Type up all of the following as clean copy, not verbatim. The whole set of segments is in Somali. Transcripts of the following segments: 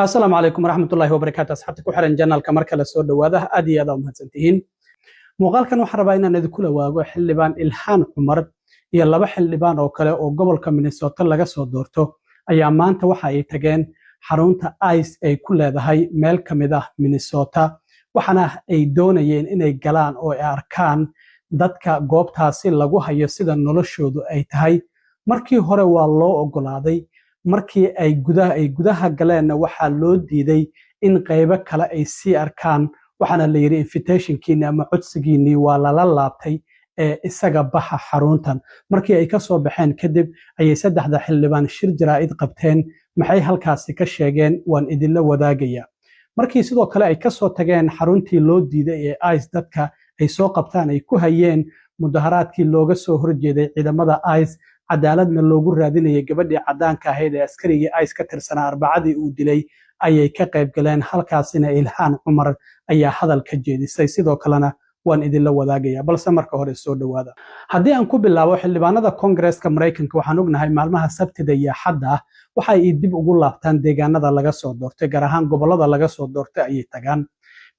السلام عليكم ورحمة الله وبركاته. أصحابتك وحرن جنال كمركز السود وهذا أدي هذا ومهتنتين. مقال كانوا حرباينا ندكول واجو حلبان إلهان عمر يلا بحلبان أو كلا أو قبل كمينيسوتا لقى صوت دورته أيام ما أنت وحي تجين حرونتا آيس أي كل هذا هاي ميل كمده مينيسوتا وحنا أي دونيين إن أي جلان أو أركان dadka goobtaasi lagu hayo sida noloshoodu ay tahay markii hore waa loo ogolaaday markii ay gudaha galeen waxa loo diiday in qaybo kale ay si arkaan waxana la yiri invitationkiina ama codsigiini waa la laabtay isaga baxa xaruntan markii ay ka soo baxeen kadib ayay saddexda xildhibaan shir jaraa'id qabteen maxay halkaasi ka sheegeen waan idin la wadaagaya markii sidoo kale ay ka soo tageen xaruntii loo diiday ee ICE dadka ay soo qabtaan ay ku hayeen mudaharaadkii looga soo horjeeday ciidamada ICE cadaaladna loogu raadinayay gabadhii cadaanka ahayd ee askarigii ICE ka tirsanaa arbacadii uu dilay ayay ka qayb galeen halkaasina Ilhaan Cumar ayaa hadal ka jeedisay sidoo kalena waan idin la wadaagaya balse marka hore soo dhawaada haddii aan ku bilaabo xildhibaanada Congress-ka Mareykanka waxaan ognahay maalmaha Sabtida iyo Axadda waxa ay dib ugu laabtaan deegaanada laga soo doortay gaar ahaan gobolada laga soo doortay ayay tagaan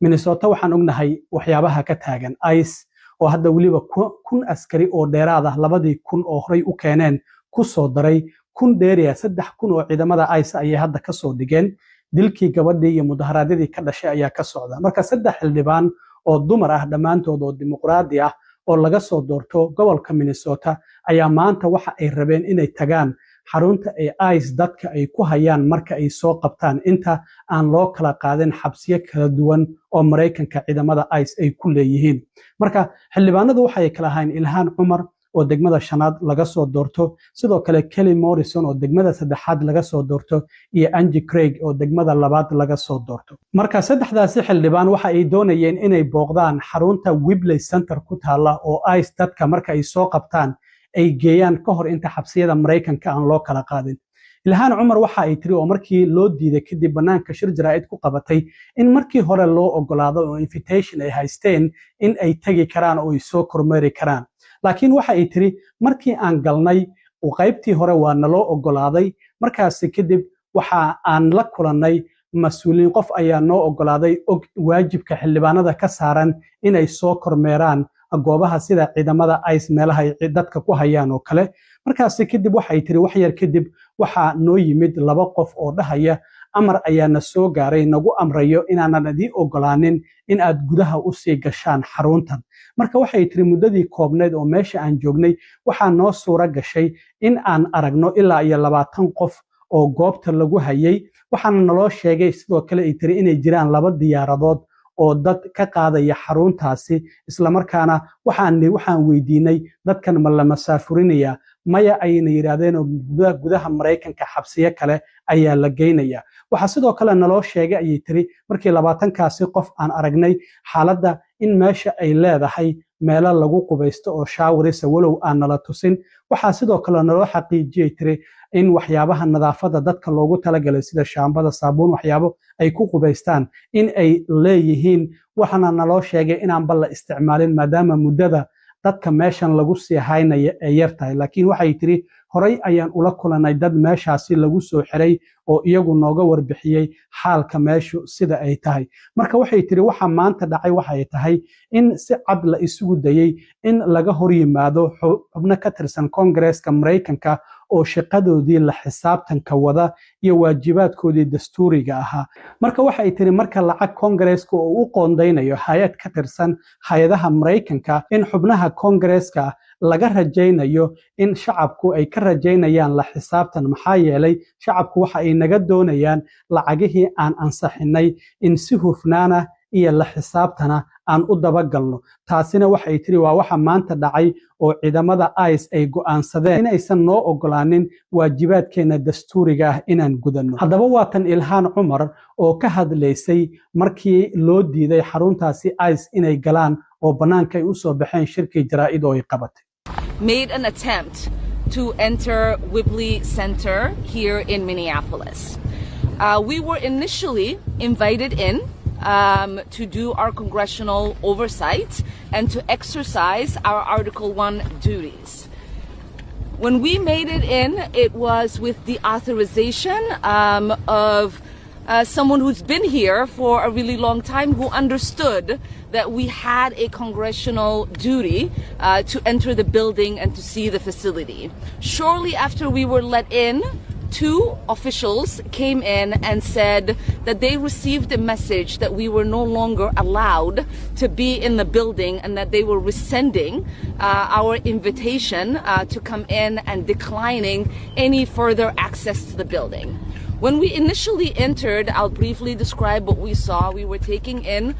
Minnesota waxaan ognahay waxyaabaha ka taagan ICE oo hadda waliba kun askari oo dheeraad ah 2000 oo horay u keeneen ku soo daray kun dheeriya 3000 oo ciidamada ICE ayay hadda ka soo dhigeen dilkii gabadhii iyo mudaharaadyadii ka dhashay ayaa ka socda marka saddex xildhibaan oo dumar ah dhamaantood oo dimuqraadi ah oo laga soo doorto gobolka Minnesota ayaa maanta waxa ay rabeen inay tagaan xarunta ay ICE dadka ay ku hayaan marka ay soo qabtaan inta aan loo kala qaadin xabsiyo kala duwan oo Mareykanka ciidamada ICE ay ku leeyihiin marka xildhibaanadu waxay kala ahayn Ilhaan Cumar oo degmada shanaad laga soo doorto sidoo kale Kelly Morrison oo degmada saddexaad laga soo doorto iyo Angie Craig oo degmada labaad laga soo doorto marka saddexdaasi xildhibaan waxa ay doonayeen inay booqdaan xarunta Whibley Center ku taala oo ICE dadka marka ay soo qabtaan ay geeyaan ka hor inta xabsiyada Mareykanka aan loo kala qaadin Ilhaan Cumar waxa ay tiri oo markii loo diiday kadib banaanka shir jaraa'id ku qabatay in markii hore loo ogolaado oo invitation ay haysteen in ay tagi karaan oo ay soo kormeeri karaan laakiin waxa ay tiri markii aan galnay oo qaybtii hore waa naloo ogolaaday markaas kadib waxa aan la kulannay mas'uuliin qof ayaa noo ogolaaday waajibka xildhibaanada ka saaran inay soo kormeeraan goobaha sida ciidamada ICE meelaha ay dadka ku hayaan oo kale markaas kadib waxa ay tiri wax yar kadib waxa noo yimid laba qof oo dhahaya amar ayaana soo gaaray nagu amrayo inaanan idin ogolaanin in aad gudaha u sii gashaan xaruntan marka waxay tiri muddadii koobneed oo meesha aan joognay waxa noo suura gashay in aan aragno ilaa iyo 20 qof oo goobta lagu hayay waxaana naloo sheegay sidoo kale ay tiri inay jiraan laba diyaaradood oo dad ka qaadaya xaruntaasi isla markaana waxaan weydiinay dadkan ma la masaafurinaya maya ayna yiraahdeen oo gudaha Mareykanka xabsiyo kale ayaa la geynaya waxa sidoo kale naloo sheegay ayay tiri markii 20kaasi qof aan aragnay xaaladda in meesha ay leedahay meelo lagu qubaysto oo shaawarisa walow aan nala tusin waxa sidoo kale naloo xaqiijiyay tiri in waxyaabaha nadaafada dadka loogu talagalay sida shaambada saabuun waxyaabo ay ku qubaystaan in ay leeyihiin waxana naloo sheegay inaan bal la isticmaalin maadaama muddada dadka meeshan lagu sii haynaya ay yartahay laakiin waxay tiri horay ayaan ula kulanay dad meeshaasi lagu soo xiray oo iyagu nooga warbixiyay xaalka meeshu sida ay tahay marka waxay tiri waxa maanta dhacay waxay tahay in si cad la isugu dayay in laga hor yimaado xubno ka tirsan Congress-ka Mareykanka oo shaqadoodii la xisaabtanka wada iyo waajibaadkoodii dastuuriga ahaa marka waxay tiri marka lacag Congress-ka oo u qoondeynayo hay'ad ka tirsan hay'adaha Mareykanka in xubnaha Congress-ka laga rajaynayo in shacabku ay ka rajaynayaan la xisaabtan maxaa yeelay shacabku waxa ay naga doonayaan lacagihii aan ansaxinay in si hufnaana iyo la xisaabtana aan u dabagalno taasina waxay tiri waa waxa maanta dhacay oo ciidamada ICE ay go'aansadeen in aysan noo ogolaanin waajibaadkeena dastuuriga ah inaan gudanno haddaba waa tan Ilhaan Cumar oo ka hadlaysay markii loo diiday xaruntaasi ICE inay galaan oo banaanka ay u soo baxeen shirkii jaraa'id oo ay qabatay made an attempt to enter Whibley Center here in Minneapolis. We were initially invited in to do our congressional oversight and to exercise our Article 1 duties. When we made it in, it was with the authorization of someone who's been here for a really long time, who understood that we had a congressional duty to enter the building and to see the facility. Shortly after we were let in, two officials came in and said that they received a message that we were no longer allowed to be in the building and that they were rescinding our invitation to come in and declining any further access to the building. When we initially entered, I'll briefly describe what we saw. We were taken in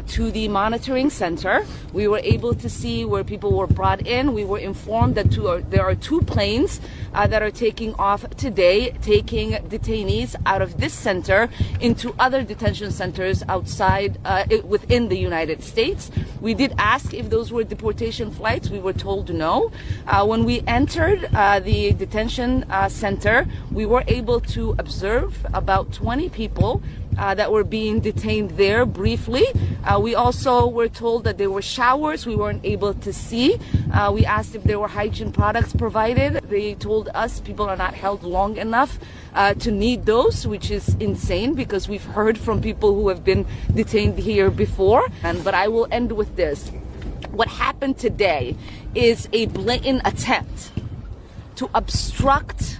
to the monitoring center. We were able to see where people were brought in. We were informed that there are two planes that are taking off today, taking detainees out of this center into other detention centers outside, within the United States. We did ask if those were deportation flights. We were told no. When we entered the detention center, we were able to observe about 20 people that were being detained there briefly. We also were told that there were showers we weren't able to see. We asked if there were hygiene products provided. They told us people are not held long enough to need those, which is insane because we've heard from people who have been detained here before. But I will end with this. What happened today is a blatant attempt to obstruct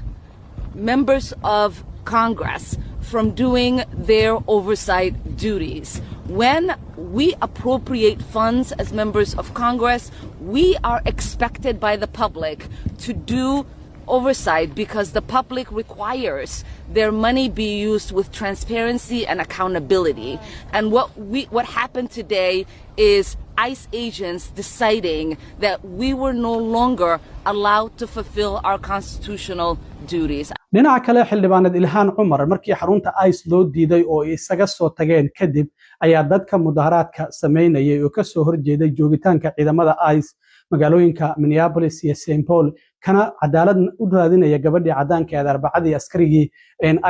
members of Congress from doing their oversight duties. When we appropriate funds as members of Congress, we are expected by the public to do oversight because the public requires their money be used with transparency and accountability. And what happened today is ICE agents deciding that we were no longer allowed to fulfill our constitutional duties. dhinaca kale xildhibaanad Ilhaan Cumar markii xarunta ICE loo diiday oo isaga soo tageen kadib ayaa dadka mudaharaadka sameynayay oo ka soo horjeeday joogitaanka ciidamada ICE magaalooyinka Minneapolis iyo St. Paul kana cadaalad u raadinaya gabadhii cadaanka ee arbacadii askarigii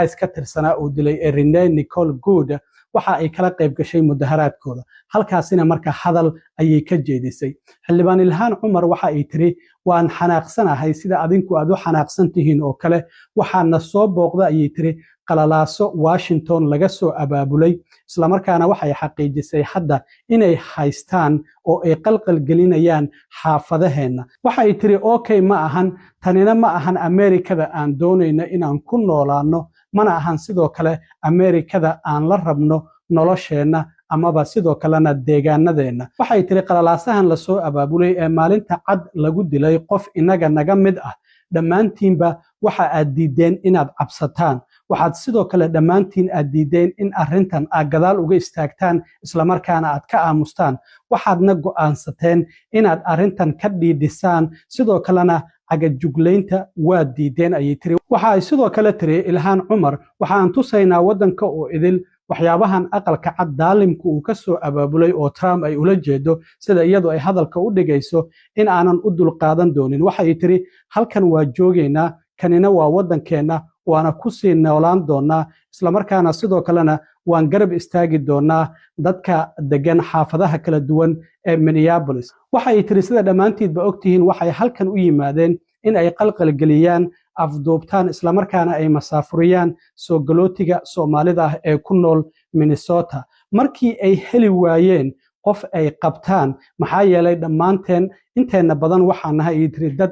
ICE ka tirsanaa oo dilay Renee Nicole Good waxa ay kala qayb gashay mudaharaadkooda halkaasina marka hadal ayay ka jeedisay xildhibaan Ilhaan Cumar waxa ay tiri waan xanaaqsanahay sida adinku aad u xanaaqsan tihiin oo kale waxaana soo booqda ayay tiri qalalaaso Washington laga soo abaabulay isla markaana waxay xaqiijisay hadda inay haystaan oo ay qalqal gelinayaan xaafadaheena waxa ay tiri okay ma ahan tanina ma ahan Amerikada aan doonayna inaan ku noolaano mana ahan sidoo kale Amerikada aan la rabno nolosheena amaba sidoo kalena deegaanadeena waxay tiri qalalaasahan la soo abaabulay ee maalinta cad lagu dilay qof inaga naga mid ah dhammaantiinba waxa aad diideen inaad cabsataan waxaad sidoo kale dhammaantiin aad diideen in arrintan aad gadaal uga istaagtaan isla markaana aad ka aamustaan waxaadna go'aansateen inaad arrintan ka dhiidhisaan sidoo kalena agajugleynta waa diideen ayay tiri waxa ay sidoo kale tiri Ilhaan Cumar waxaan tusaynaa wadanka oo idil waxyaabahan aqalka cad daalimku uu ka soo abaabulay oo Trump ay ula jeedo sida iyadu ay hadalka u dhigayso in aanan u dul qaadan doonin waxa ay tiri halkan waa joogeynaa kanina waa wadankeena waana ku sii noolaan doonaa isla markaana sidoo kalena waan garab istaagi doonaa dadka degan xaafadaha kala duwan ee Minneapolis waxa ay tiri sida dhamaantiidba ogtihiin waxay halkan u yimaadeen in ay qalqal geliyaan afduubtaan isla markaana ay masaafuriyaan soo galootiga Soomaalida ah ee ku nool Minnesota markii ay heli waayeen qof ay qabtaan maxaa yeelay dhamaanteen inteena badan waxaan nahay tiri dad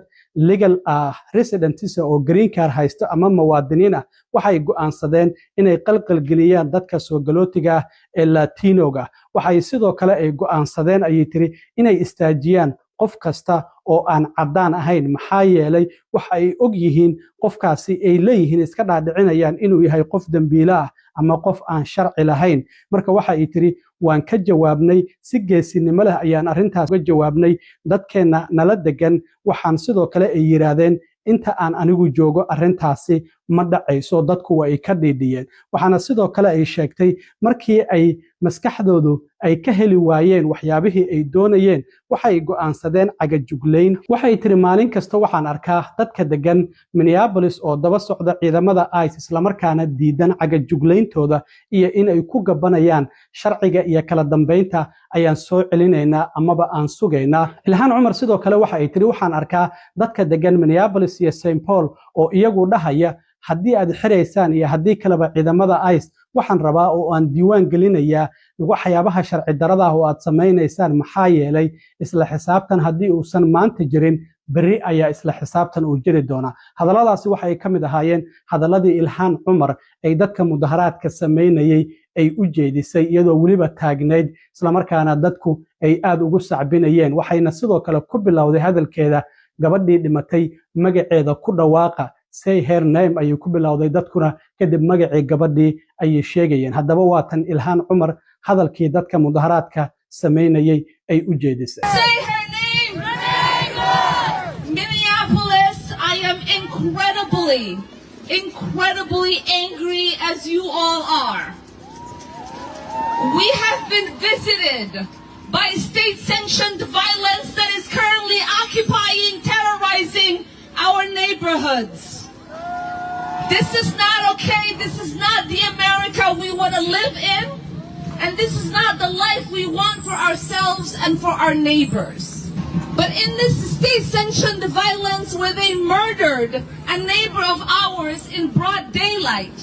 legal residents oo green card haysto ama muwaadiniin ah waxay go'aansadeen inay qalqal geliyaan dadka soo galootiga ee Latinoga waxay sidoo kale ay go'aansadeen ayay tiri inay istaajiyaan qof kasta oo aan cadaan ahayn maxaa yeelay waxa ay og yihiin qofkaasi ay leeyihiin iska dhaadhicinayaan inuu yahay qof dambiile ah ama qof aan sharci lahayn marka waxa ay tiri waan ka jawaabnay si geesinimo leh ayaan arrintaas uga jawaabnay dadkeena nala degan waxaan sidoo kale ay yiraahdeen inta aan anigu joogo arrintaasi ma dhacayso dadku waa ay ka dhiidhiyeen waxaana sidoo kale ay sheegtay markii ay maskaxdoodu ay ka heli waayeen waxyaabihii ay doonayeen waxay go'aansadeen agajugleyn waxay tiri maalin kasta waxaan arkaa dadka degan Minneapolis oo daba socda ciidamada ICE isla markaana diidan agajuglayntooda iyo in ay ku gabanayaan sharciga iyo kala dambeynta ayaan soo celinaynaa amaba aan sugaynaa Ilhaan Cumar sidoo kale waxa ay tiri waxaan arkaa dadka degan Minneapolis iyo St. Paul oo iyagu dhahaya haddii aad xiraysaan iyo haddii kaleba ciidamada ICE waxaan rabaa oo aan diiwaan gelinayaa waxyaabaha sharci darrada ah oo aad samaynaysaan maxaa yeelay isla xisaabtan haddii uusan maanta jirin beri ayaa isla xisaabtan uu jiri doonaa hadalladaasi waxa ay ka mid ahaayeen hadalladii Ilhaan Cumar ay dadka mudaharaadka sameynayay ay u jeedisay iyadoo waliba taagneyd isla markaana dadku ay aad ugu sacbinayeen waxayna sidoo kale ku bilowday hadalkeeda gabadhii dhimatay magaceeda ku dhawaaqa say her name ay ku bilowday dadkuna kadib magacii gabadhii ay sheegayeen haddaba waa tan Ilhaan Cumar hadalkii dadka mudaharaadka sameynayay ay u jeedisay incredibly angry as you all are. We have been visited by state-sanctioned violence that is currently occupying, terrorizing our neighborhoods. This is not okay. This is not the America we want to live in. And this is not the life we want for ourselves and for our neighbors. But in this state-sanctioned violence where they murdered a neighbor of ours in broad daylight,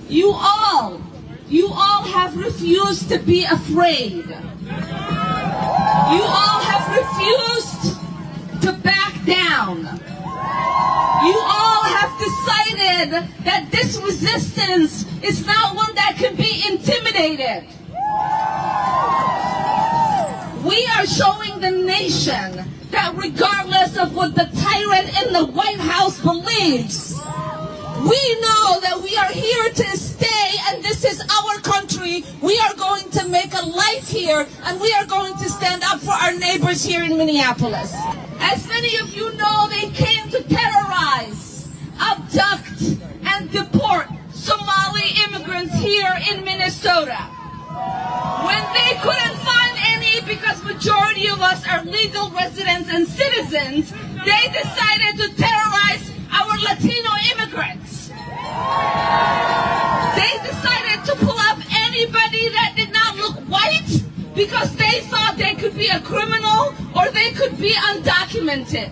you all have refused to be afraid. You all have refused to back down. You all have decided that this resistance is not one that can be intimidated. We are showing the nation that regardless of what the tyrant in the White House believes, we know that we are here to stay and this is our country. We are going to make a life here and we are going to stand up for our neighbors here in Minneapolis. As many of you know, they came to terrorize, abduct, and deport Somali immigrants here in Minnesota. When they couldn't find any because majority of us are legal residents and citizens, they decided to terrorize our Latino immigrants. They decided to pull up anybody that did not look white because they thought they could be a criminal or they could be undocumented.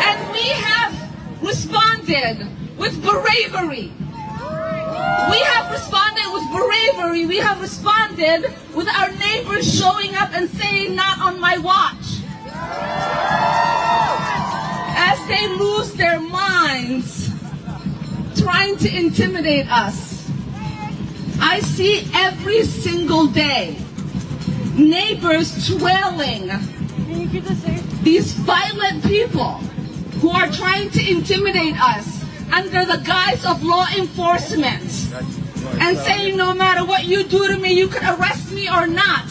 And we have responded with bravery. We have responded with bravery. We have responded with our neighbors showing up and saying, not on my watch. As they lose their minds trying to intimidate us, I see every single day neighbors trailing these violent people who are trying to intimidate us under the guise of law enforcement and saying no matter what you do to me, you can arrest me or not.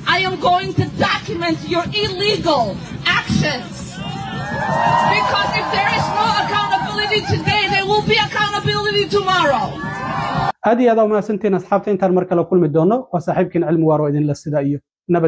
I am going to document your illegal actions. Because if there is no accountability today, there will be accountability tomorrow. هذه هذا ما سنتين أصحابتين تر مركل كل مدونه وصاحبكن علم وارو إذن للسدائية